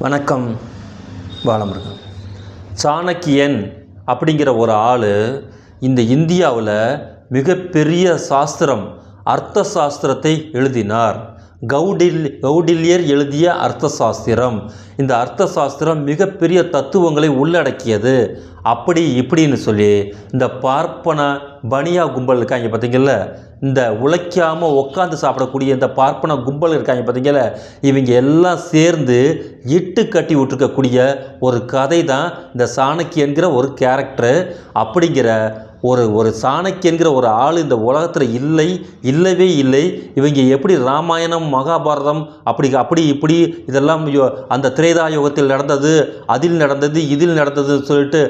வணக்கம். வாழமுருகன். சாணக்கியன் அப்படிங்கிற ஒரு ஆள் இந்த இந்தியாவில் மிகப்பெரிய சாஸ்திரம் அர்த்த சாஸ்திரத்தை எழுதினார். கௌடில்யர் எழுதிய அர்த்த சாஸ்திரம். இந்த அர்த்த சாஸ்திரம் மிகப்பெரிய தத்துவங்களை உள்ளடக்கியது. அப்படி இப்படின்னு சொல்லி இந்த பார்ப்பன பனியா கும்பல் இருக்காங்க பார்த்தீங்கல்ல, இந்த உழைக்காமல் உட்காந்து சாப்பிடக்கூடிய இந்த பார்ப்பன கும்பல் இருக்காங்க பார்த்தீங்களா, இவங்க எல்லாம் சேர்ந்து இட்டு கட்டி விட்டுருக்கக்கூடிய ஒரு கதை தான் இந்த சாணக்கியன்கிற ஒரு கேரக்டரு. அப்படிங்கிற ஒரு சாணக்கியன்கிற ஒரு ஆள் இந்த உலகத்தில் இல்லவே இல்லை. இவங்க எப்படி ராமாயணம் மகாபாரதம் அப்படி இப்படி இதெல்லாம் அந்த திரேதா யுகத்தில் நடந்தது, அதில் நடந்தது, இதில் நடந்ததுன்னு சொல்லிட்டு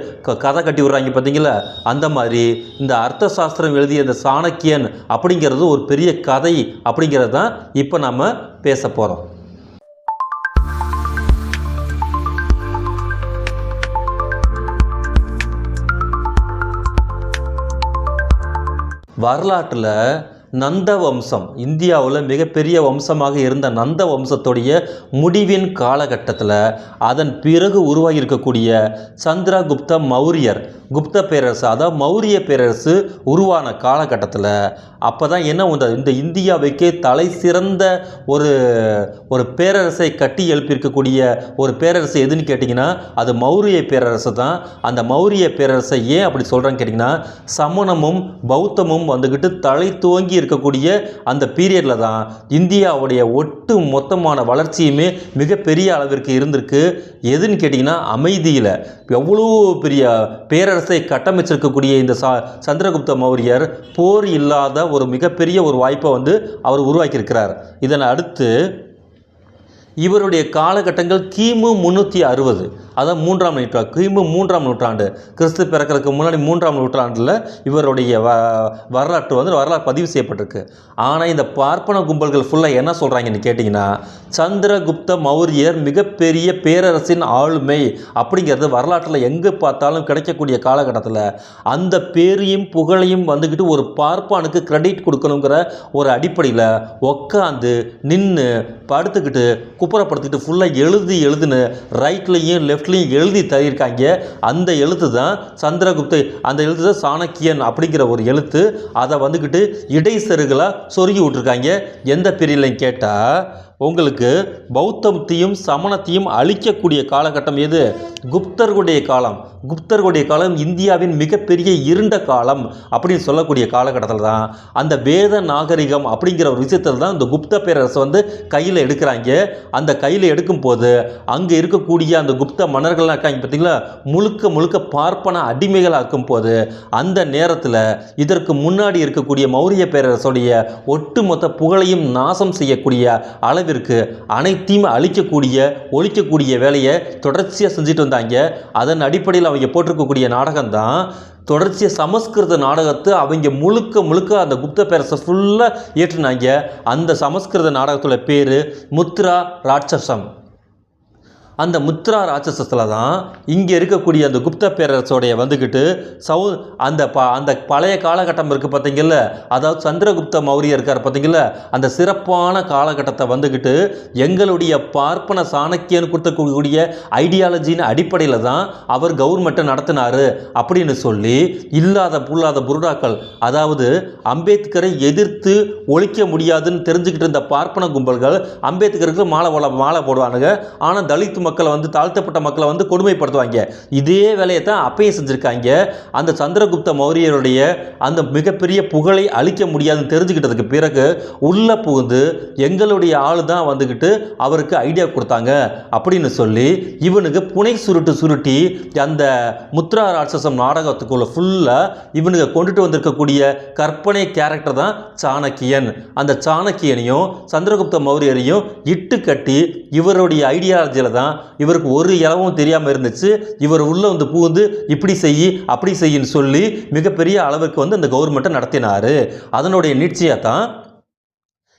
கதை கட்டி விடுறாங்க பார்த்தீங்களா, அந்த மாதிரி இந்த அர்த்த சாஸ்திரம் எழுதிய இந்த சாணக்கியன் அப்படிங்கிறது ஒரு பெரிய கதை. அப்படிங்கிறது தான் இப்போ நம்ம பேச போகிறோம். வரலாற்றில் நந்த வம்சம், இந்தியாவில் மிகப்பெரிய வம்சமாக இருந்த நந்த வம்சத்துடைய முடிவின் காலகட்டத்தில் அதன் பிறகு உருவாகி இருக்கக்கூடிய சந்திரகுப்த மௌரியர் குப்த பேரரசு, அதாவது மௌரிய பேரரசு உருவான காலகட்டத்தில் அப்போ தான் என்ன இந்த இந்தியாவுக்கே தலை சிறந்த ஒரு பேரரசை கட்டி எழுப்பியிருக்கக்கூடிய ஒரு பேரரசு எதுன்னு கேட்டிங்கன்னா அது மௌரிய பேரரசு தான். அந்த மௌரிய பேரரசை ஏன் அப்படி சொல்கிறேன்னு கேட்டிங்கன்னா, சமணமும் பௌத்தமும் வந்துக்கிட்டு தலை துவங்கி இருக்கக்கூடிய அந்த பீரியடில் தான் இந்தியாவுடைய ஒட்டு மொத்தமான வளர்ச்சியுமே மிகப்பெரிய அளவிற்கு இருந்திருக்கு. எதுன்னு கேட்டிங்கன்னா அமைதியில் எவ்வளோ பெரிய பேரரசை கட்டமைச்சிருக்கக்கூடிய இந்த சந்திரகுப்த மௌரியர் போர் இல்லாத ஒரு மிகப்பெரிய ஒரு வாய்ப்பை அவர் உருவாக்கியிருக்கிறார். இதனை அடுத்து இவருடைய காலகட்டங்கள் கிமு 360, அதாவது 3ஆம் நூற்றாண்டு, கிமு 3ஆம் நூற்றாண்டு, கிறிஸ்து பிறக்கிறதுக்கு முன்னாடி 3ஆம் நூற்றாண்டில் இவருடைய வரலாறு பதிவு செய்யப்பட்டிருக்கு. ஆனால் இந்த பார்ப்பன கும்பல்கள் ஃபுல்லாக என்ன சொல்கிறாங்கன்னு கேட்டிங்கன்னா, சந்திரகுப்த மௌரியர் மிகப்பெரிய பேரரசின் ஆளுமை அப்படிங்கிறது வரலாற்றில் எங்கே பார்த்தாலும் கிடைக்கக்கூடிய காலகட்டத்தில் அந்த பேரையும் புகழையும் வந்துக்கிட்டு ஒரு பார்ப்பானுக்கு கிரெடிட் கொடுக்கணுங்கிற ஒரு அடிப்படையில் உக்காந்து நின்று படுத்துக்கிட்டு குப்புறப்படுத்திக்கிட்டு ஃபுல்லாக எழுதுன்னு ரைட்லேயும் லெஃப்ட்லேயும் எழுதி தருகிறாங்க. அந்த எழுத்து தான் அந்த எழுத்து தான் சாணக்கியன் அப்படிங்கிற ஒரு எழுத்து. அதை வந்துக்கிட்டு இடைசெருகளாக சொருகி விட்டுருக்காங்க. எந்த பீரியட்லையும் கேட்டால் உங்களுக்கு பௌத்தத்தையும் சமணத்தையும் அழிக்கக்கூடிய காலகட்டம் எது? குப்தர்களுடைய காலம். குப்தர்களுடைய காலம் இந்தியாவின் மிகப்பெரிய இருண்ட காலம் அப்படின்னு சொல்லக்கூடிய காலகட்டத்தில் தான் அந்த வேத நாகரிகம் அப்படிங்கிற ஒரு விஷயத்தில் தான் இந்த குப்த பேரரசு கையில் எடுக்கிறாங்க. அந்த கையில் எடுக்கும் போது அங்கே இருக்கக்கூடிய அந்த குப்த மன்னர்கள்லாம் இருக்காங்க பார்த்தீங்களா, முழுக்க பார்ப்பன அடிமைகளாக இருக்கும் போது அந்த நேரத்தில் இதற்கு முன்னாடி இருக்கக்கூடிய மௌரிய பேரரசுடைய ஒட்டுமொத்த புகழையும் நாசம் செய்யக்கூடிய அளவிற்கு அனைத்தையும் ஒழிக்கக்கூடிய வேலையை தொடர்ச்சியாக செஞ்சுட்டு வந்தாங்க. அதன் அடிப்படையில் அவங்க போட்டிருக்கக்கூடிய நாடகம் தான் தொடர்ச்சியாக சமஸ்கிருத நாடகத்தை அவங்க முழுக்க அந்த குப்த பேரரசை ஃபுல்லாக ஏற்றுனாங்க. அந்த சமஸ்கிருத நாடகத்தோட பேர் முத்ரா ராட்சசம். அந்த முத்ரா ராட்சசத்தில் தான் இங்கே இருக்கக்கூடிய அந்த குப்த பேரரசோடைய வந்துக்கிட்டு அந்த பழைய காலகட்டம் இருக்குது பார்த்தீங்கல்ல, அதாவது சந்திரகுப்த மௌரியர் இருக்கார் பார்த்தீங்கல்ல, அந்த சிறப்பான காலகட்டத்தை வந்துக்கிட்டு எங்களுடைய பார்ப்பன சாணக்கியன் கொடுத்தக்கூடிய ஐடியாலஜின்னு அடிப்படையில் தான் அவர் கவர்மெண்ட்டை நடத்தினார் அப்படின்னு சொல்லி இல்லாத புருடாக்கள், அதாவது அம்பேத்கரை எதிர்த்து ஒழிக்க முடியாதுன்னு தெரிஞ்சுக்கிட்டு இருந்த பார்ப்பன கும்பல்கள் அம்பேத்கருக்கு மாலை போடுவானுங்க. ஆனால் தலித் மக்களை தாழ்த்தப்பட்ட மக்களை கொடுமைப்படுத்துவாங்க. இதே வேலையை தான் அப்பயும் செஞ்சுருக்காங்க. அந்த சந்திரகுப்த மௌரியருடைய அந்த மிகப்பெரிய புகழை அழிக்க முடியாதுன்னு தெரிஞ்சுக்கிட்டதுக்கு பிறகு உள்ள புகுந்து எங்களுடைய ஆளு தான் வந்துக்கிட்டு அவருக்கு ஐடியா கொடுத்தாங்க அப்படின்னு சொல்லி இவனுக்கு புனை சுருட்டி அந்த முத்ரா ராட்சசம் நாடகத்துக்குள்ள ஃபுல்லாக இவனுக்கு கொண்டுட்டு வந்திருக்கக்கூடிய கற்பனை கேரக்டர் தான் சாணக்கியன். அந்த சாணக்கியனையும் சந்திரகுப்த மௌரியரையும் இட்டு கட்டி இவருடைய ஐடியாலஜியில் தான் இவருக்கு ஒரு இலவும் தெரியாமல் இருந்துச்சு. இவர் உள்ள புகுந்து இப்படி அப்படி செய்யின்னு சொல்லி மிகப்பெரிய அளவுக்கு அந்த கவர்மெண்ட்டை நடத்தினார். அதனுடைய நீட்சியாக தான்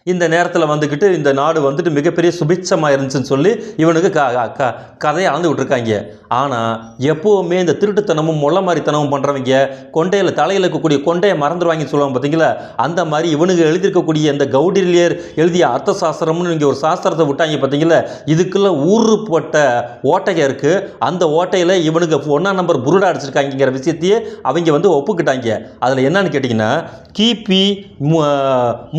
இந்த நேரத்தில் வந்துக்கிட்டு இந்த நாடு வந்துட்டு மிகப்பெரிய சுபிட்சமாக இருந்துச்சுன்னு சொல்லி இவனுக்கு கதையை அளந்து விட்டுருக்காங்க. ஆனால் எப்போவுமே இந்த திருட்டுத்தனமும் மொள்ள மாதிரித்தனமும் பண்ணுறவங்க கொண்டையில் தலையில் இருக்கக்கூடிய கொண்டையை மறந்துடுவாங்கன்னு சொல்லுவாங்க பார்த்தீங்களா, அந்த மாதிரி இவனுக்கு எழுதியிருக்கக்கூடிய இந்த கௌடில்யர் எழுதிய அர்த்த சாஸ்திரம்னு இங்கே ஒரு சாஸ்திரத்தை விட்டாங்க பார்த்தீங்களா, இதுக்குள்ள ஊறுப்பட்ட ஓட்டையை இருக்குது. அந்த ஓட்டையில் இவனுக்கு 1ஆம் நம்பர் புருடா அடிச்சிருக்காங்கிற விஷயத்தையே அவங்க வந்து ஒப்புக்கிட்டாங்க. அதில் என்னன்னு கேட்டிங்கன்னா, கிபி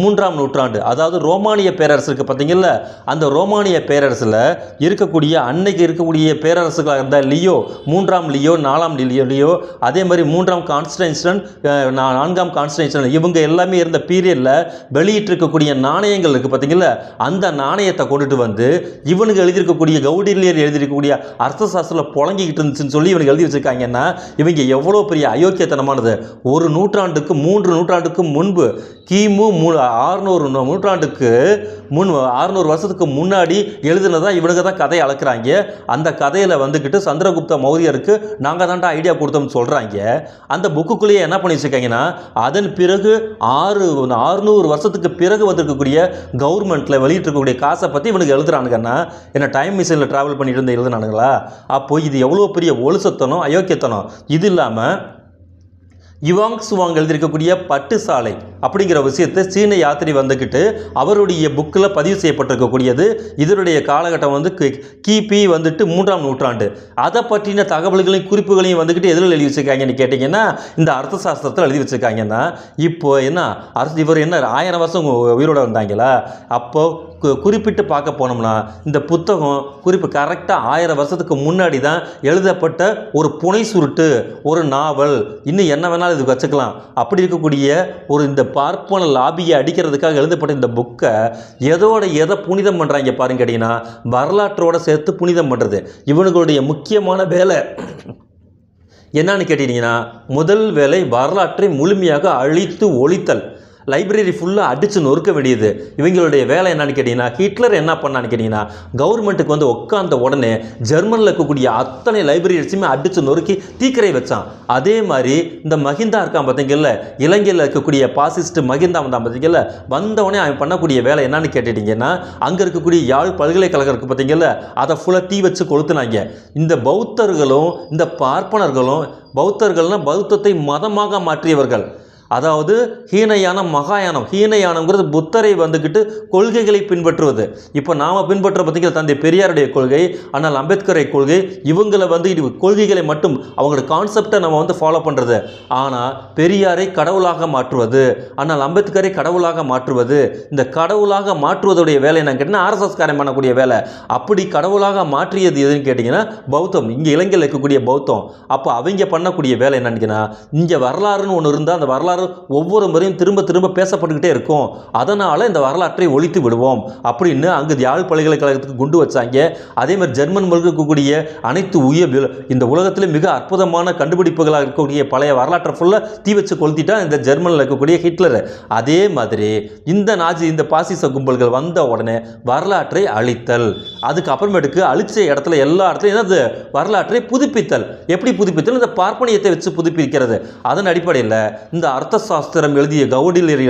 3ஆம் நூற்றாண்டு, அதாவது ரோமானிய பேரரசு இருக்குது பார்த்தீங்கல்ல, அந்த ரோமானிய பேரரசில் இருக்கக்கூடிய அன்னைக்கு இருக்கக்கூடிய பேரரசுகளாக இருந்தால் லியோ 3ஆம் லியோ 4ஆம் லியோ அதே மாதிரி 3ஆம் கான்ஸ்டன்டைன் 4ஆம் கான்ஸ்டன்டைன் இவங்க எல்லாமே இருந்த பீரியடில் வெளியிட்டிருக்கக்கூடிய நாணயங்கள் இருக்குது பார்த்தீங்களா, அந்த நாணயத்தை கொண்டுட்டு வந்து இவனுக்கு எழுதியிருக்கக்கூடிய கௌடில்யர் எழுதியிருக்கக்கூடிய அர்த்த சாஸ்திரத்தில் புழங்கிக்கிட்டு இருந்துச்சுன்னு சொல்லி இவனுக்கு எழுதி வச்சுருக்காங்கன்னா இவங்க எவ்வளோ பெரிய அயோக்கியத்தனமானது. ஒரு நூற்றாண்டுக்கு 3 நூற்றாண்டுக்கு முன்பு கிமு 600 நூற்றாண்டுக்கு 600 வருஷத்துக்கு முன்னாடி எழுதுனதான் இவனுக்கு தான் கதையை அளக்குறாங்க. அந்த கதையில் வந்துக்கிட்டு சந்திரகுப்த மௌரியருக்கு நாங்கள் தான்டா ஐடியா கொடுத்தோம்னு சொல்கிறாங்க. அந்த புக்குக்குள்ளேயே என்ன பண்ணி வச்சுருக்காங்கன்னா, அதன் பிறகு 600 வருஷத்துக்கு பிறகு வந்திருக்கக்கூடிய கவர்மெண்ட்டில் வெளியிட்டிருக்கக்கூடிய காசை பற்றி இவனுக்கு எழுதுறானுங்கன்னா என்ன டைம் மிஷினில் ட்ராவல் பண்ணிட்டு இருந்து எழுதுனானுங்களா? அப்போ இது எவ்வளோ பெரிய ஒழுசத்தனம், அயோக்கியத்தனம். இது இல்லாமல் யுவாங் சுவாங் எழுதியிருக்கக்கூடிய பட்டு சாலை அப்படிங்கிற விஷயத்தை சீன யாத்திரை வந்துக்கிட்டு அவருடைய புக்கில் பதிவு செய்யப்பட்டிருக்கக்கூடியது. இதனுடைய காலகட்டம் வந்து கிபி வந்துட்டு 3ஆம் நூற்றாண்டு. அதை பற்றின தகவல்களையும் குறிப்புகளையும் வந்துக்கிட்டு எதில் எழுதி வச்சுருக்காங்கன்னு கேட்டிங்கன்னா இந்த அர்த்த சாஸ்திரத்தில் எழுதி வச்சுருக்காங்கன்னா, இப்போ என்ன இவர் என்ன 1000 வருஷம் உயிரோடு வந்தாங்களா? அப்போது குறிப்பிட்டு பார்க்க போனோம்னா இந்த புத்தகம் குறிப்பு கரெக்டாக 1000 வருஷத்துக்கு முன்னாடி தான் எழுதப்பட்ட ஒரு புனை சுருட்டு, ஒரு நாவல், இன்னும் என்ன வேணாலும் இதுக்கு வச்சுக்கலாம். அப்படி இருக்கக்கூடிய ஒரு இந்த பார்ப்பன லாபியை அடிக்கிறதுக்காக எழுதப்பட்ட இந்த புக்கை எதை புனிதம் பண்ணுறாங்க பாருங்க கேட்டிங்கன்னா, வரலாற்றோடு சேர்த்து புனிதம் பண்ணுறது இவனுங்களுடைய முக்கியமான வேலை. என்னன்னு கேட்டிங்கன்னா, முதல் வேலை வரலாற்றை முழுமையாக அழித்து ஒழித்தல். லைப்ரரி ஃபுல்லாக அடித்து நொறுக்க வேண்டியது இவங்களுடைய வேலை. என்னன்னு கேட்டிங்கன்னா, ஹிட்லர் என்ன பண்ணான்னு கேட்டிங்கன்னா, கவர்மெண்ட்டுக்கு வந்து உட்காந்த உடனே ஜெர்மனில் இருக்கக்கூடிய அத்தனை லைப்ரரிஸுமே அடித்து நொறுக்கி தீக்கிரை வச்சான். அதே மாதிரி இந்த மஹிந்தா இருக்கான் பார்த்தீங்கல்ல, இலங்கையில் இருக்கக்கூடிய பாசிஸ்ட் மஹிந்தா வந்தான் பார்த்தீங்கல்ல, வந்தவொடனே அவன் பண்ணக்கூடிய வேலை என்னன்னு கேட்டுட்டிங்கன்னா, அங்கே இருக்கக்கூடிய யாழ் பல்கலைக்கழகம் இருக்குது பார்த்தீங்கல்ல, அதை ஃபுல்லாக தீ வச்சு கொளுத்துனாங்க. இந்த பௌத்தர்களும் இந்த பார்ப்பனர்களும், பௌத்தர்கள்னால் பௌத்தத்தை மதமாக மாற்றியவர்கள், அதாவது ஹீனயானம் மகாயானம். ஹீனயானம்ங்கிறது புத்தரை வந்துக்கிட்டு கொள்கைகளை பின்பற்றுவது. இப்போ நாம் பின்பற்ற பார்த்தீங்கன்னா தந்தை பெரியாருடைய கொள்கை, ஆனால் அம்பேத்கரை கொள்கை, இவங்களை வந்து கொள்கைகளை மட்டும் அவங்களோட கான்செப்டை நம்ம வந்து ஃபாலோ பண்ணுறது. ஆனால் பெரியாரை கடவுளாக மாற்றுவது, ஆனால் அம்பேத்கரை கடவுளாக மாற்றுவது, இந்த கடவுளாக மாற்றுவதுடைய வேலை என்னன்னு கேட்டிங்கன்னா ஆர்எஸ்எஸ் காரம் பண்ணக்கூடிய வேலை. அப்படி கடவுளாக மாற்றியது எதுன்னு கேட்டிங்கன்னா பௌத்தம், இங்கே இலங்கையில் இருக்கக்கூடிய பௌத்தம். அப்போ அவங்க பண்ணக்கூடிய வேலை என்னன்னு, இங்கே வரலாறுன்னு ஒன்று இருந்தால் அந்த வரலாறு ஒவ்வொரு முறையும் திரும்ப திரும்ப பேசப்பட்டுக்கிட்டே இருக்கும், அதனால் இந்த வரலாற்றை ஒழித்து விடுவோம் அப்படின்னு அங்கு யாழ் பல்கலைக்கழகத்துக்கு குண்டு வச்சாங்க. அதே மாதிரி ஜெர்மன் மொழியில் இருக்கக்கூடிய அனைத்து இந்த உலகத்திலே மிக அற்புதமான கண்டுபிடிப்புகளாக இருக்கக்கூடிய பழைய வரலாற்றை ஃபுல்லாக தீ வச்சு கொளுத்திட்டா இந்த ஜெர்மனில் இருக்கக்கூடிய ஹிட்லர். அதே மாதிரி இந்த பாசிச கும்பல்கள் வந்த உடனே வரலாற்றை அழித்தல், அதுக்கப்புறமேட்டுக்கு அழிச்ச இடத்துல எல்லா இடத்துலையும் என்னது வரலாற்றை புதுப்பித்தல். எப்படி புதுப்பித்தல்? இந்த பார்ப்பனியத்தை வச்சு புதுப்பிக்கிறது. அதன் அடிப்படையில் இந்த அர்த்த சாஸ்திரம் எழுதிய கௌடில்யர்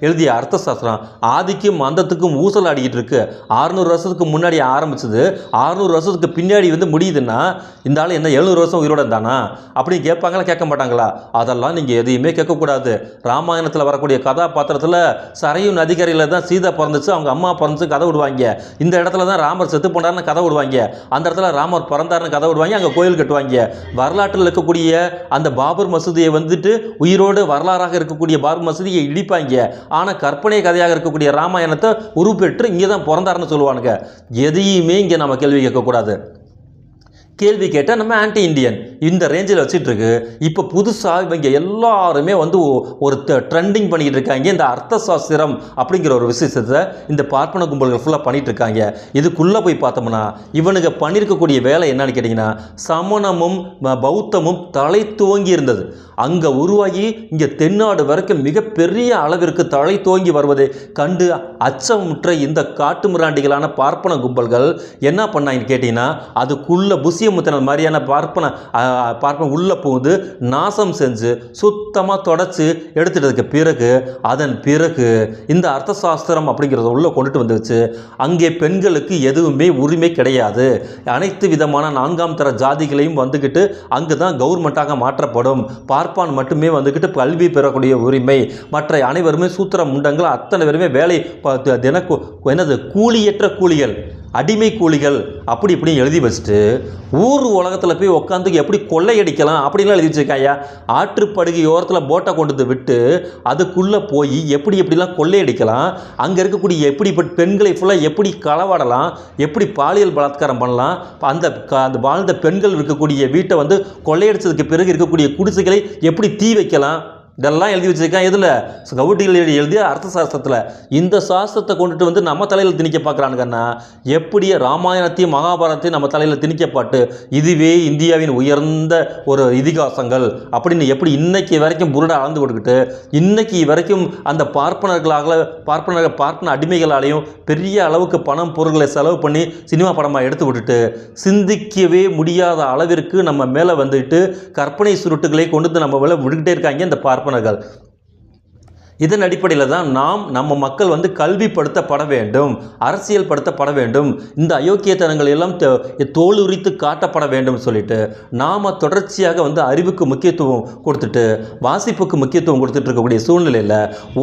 எழுதிய அர்த்த சாஸ்திரம் ஆதிக்கும் அந்தத்துக்கும் ஊசல் ஆடிக்கிட்டு இருக்கு. 600 வருஷத்துக்கு முன்னாடி ஆரம்பிச்சது 600 வருஷத்துக்கு பின்னாடி வந்து முடியுதுன்னா இந்த ஆள் என்ன 700 வருஷம் உயிரோட இருந்தானா அப்படின்னு கேட்பாங்களா? கேட்க மாட்டாங்களா? அதெல்லாம் நீங்கள் எதையுமே கேட்கக்கூடாது. ராமாயணத்தில் வரக்கூடிய கதாபாத்திரத்தில் சரையு நதிக்கரையில் தான் சீதா பிறந்துச்சு, அவங்க அம்மா பிறந்துச்சு கதை விடுவாங்க. இந்த இடத்துல தான் ராமர் செத்து போனார்னு கதை விடுவாங்க. அந்த இடத்துல ராமர் பிறந்தார்னு கதை விடுவாங்க, அங்கே கோயில் கட்டுவாங்க. வரலாற்றில் இருக்கக்கூடிய அந்த பாபர் மசூதியை வந்துட்டு உயிரோடு வரலாறாக இருக்கக்கூடிய பாபர் மசூதியை இடிப்பாங்க. ஆனால் கற்பனை கதையாக இருக்கக்கூடிய ராமாயணத்தை உருப்பெற்று இங்கே தான் பிறந்தாருன்னு சொல்லுவானுங்க. எதையுமே இங்கே நம்ம கேள்வி கேட்கக்கூடாது. கேள்வி கேட்டால் நம்ம ஆன்டி இண்டியன் இந்த ரேஞ்சில் வச்சுட்ருக்கு. இப்போ புதுசாக இவங்க எல்லாருமே வந்து ஒரு ட்ரெண்டிங் பண்ணிக்கிட்டு இருக்காங்க. இந்த அர்த்த சாஸ்திரம் அப்படிங்கிற ஒரு விஷயத்தை இந்த பார்ப்பன கும்பல்கள் ஃபுல்லாக பண்ணிகிட்டு இருக்காங்க. இதுக்குள்ளே போய் பார்த்தோம்னா இவனுக்கு பண்ணியிருக்கக்கூடிய வேலை என்னன்னு கேட்டிங்கன்னா, சமணமும் பௌத்தமும் தலை துவங்கி இருந்தது. அங்கே உருவாகி இங்கே தென்னாடு வரைக்கும் மிகப்பெரிய அளவிற்கு தலை துவங்கி வருவதை கண்டு அச்சமுற்ற இந்த காட்டு மிராண்டிகளான பார்ப்பன கும்பல்கள் என்ன பண்ணாங்கன்னு கேட்டிங்கன்னா, அதுக்குள்ளே புசியமுத்தனல் மாதிரியான பார்ப்பன பார்ப்பன் உள்ளே புகுந்து நாசம் செஞ்சு சுத்தமாக தொடச்சி எடுத்துட்டதுக்கு பிறகு அதன் பிறகு இந்த அர்த்த சாஸ்திரம் அப்படிங்கிறத உள்ளே கொண்டுட்டு வந்துச்சு. அங்கே பெண்களுக்கு எதுவுமே உரிமை கிடையாது. அனைத்து விதமான 4ஆம் தர ஜாதிகளையும் வந்துக்கிட்டு அங்கு தான் கவர்மெண்ட்டாக மாற்றப்படும். பார்ப்பான் மட்டுமே வந்துக்கிட்டு கல்வி பெறக்கூடிய உரிமை. மற்ற அனைவருமே சூத்திர முண்டங்கள் அத்தனை பேருமே வேலை என்னது கூலியற்ற கூலிகள், அடிமை கூலிகள் அப்படி இப்படி எழுதி வச்சுட்டு ஊர் உலகத்தில் போய் உட்காந்து எப்படி கொள்ளையடிக்கலாம் அப்படின்லாம் எழுதி வச்சுருக்காயா. ஆற்றுப்படுகை ஓரத்தில் போட்டை கொண்டு விட்டு அதுக்குள்ளே போய் எப்படிலாம் கொள்ளையடிக்கலாம், அங்கே இருக்கக்கூடிய எப்படிப்பட்ட பெண்களை ஃபுல்லாக எப்படி களவாடலாம், எப்படி பாலியல் பலாத்காரம் பண்ணலாம், அந்த வாழ்ந்த பெண்கள் இருக்கக்கூடிய வீட்டை வந்து கொள்ளையடிச்சதுக்கு பிறகு இருக்கக்கூடிய குடிசைகளை எப்படி தீ வைக்கலாம், இதெல்லாம் எழுதி வச்சுருக்கேன். இதில் கவுட்டிகள் எழுதிய அர்த்த சாஸ்திரத்தில். இந்த சாஸ்திரத்தை கொண்டுட்டு வந்து நம்ம தலையில் திணிக்க பார்க்குறானுங்கன்னா எப்படி ராமாயணத்தையும் மகாபாரதத்தையும் நம்ம தலையில் திணிக்கப்பட்டு இதுவே இந்தியாவின் உயர்ந்த ஒரு இதிகாசங்கள் அப்படின்னு எப்படி இன்னைக்கு வரைக்கும் புருடை அளந்து கொடுக்கிட்டு இன்னைக்கு வரைக்கும் அந்த பார்ப்பன அடிமைகளாலையும் பெரிய அளவுக்கு பணம் பொருட்களை செலவு பண்ணி சினிமா படமாக எடுத்து விட்டுட்டு சிந்திக்கவே முடியாத அளவிற்கு நம்ம மேலே வந்துட்டு கற்பனை சுருட்டுகளை கொண்டு நம்ம மேலே விட்டுக்கிட்டே இருக்காங்க இந்த பார்ப்பனர்கள். இதன் அடிப்படையில் தான் நம்ம மக்கள் வந்து கல்விப்படுத்தப்பட வேண்டும், அரசியல் படுத்தப்பட வேண்டும், இந்த அயோக்கியத்தனங்கள் எல்லாம் தோலுரித்து காட்டப்பட வேண்டும் சொல்லிட்டு நாம் தொடர்ச்சியாக வந்து அறிவுக்கு முக்கியத்துவம் கொடுத்துட்டு வாசிப்புக்கு முக்கியத்துவம் கொடுத்துட்டு இருக்கக்கூடிய சூழ்நிலையில்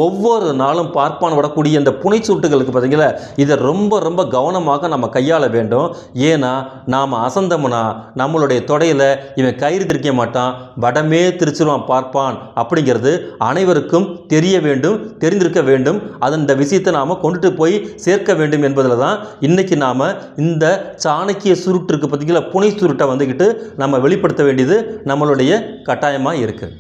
ஒவ்வொரு நாளும் பார்ப்பான் விடக்கூடிய இந்த புனைச்சூட்டுகளுக்கு பார்த்தீங்களா, இதை ரொம்ப ரொம்ப கவனமாக நம்ம கையாள வேண்டும். ஏன்னா நாம் அசந்தம்னா நம்மளுடைய தொடையில் இவன் கயிறு திரிக்க மாட்டான், வடமே திரிச்சிருவான் பார்ப்பான் அப்படிங்கிறது அனைவருக்கும் தெரிய வேண்டும், தெரிந்திருக்க வேண்டும். அந்த விஷயத்தை நாம் கொண்டுட்டு போய் சேர்க்க வேண்டும் என்பதில் தான் இன்னைக்கு நாம் இந்த சாணக்கிய சுருட்டு இருக்கு பார்த்தீங்களா, புனை சுருட்டை வந்துக்கிட்டு நம்ம வெளிப்படுத்த வேண்டியது நம்மளுடைய கட்டாயமாக இருக்குது.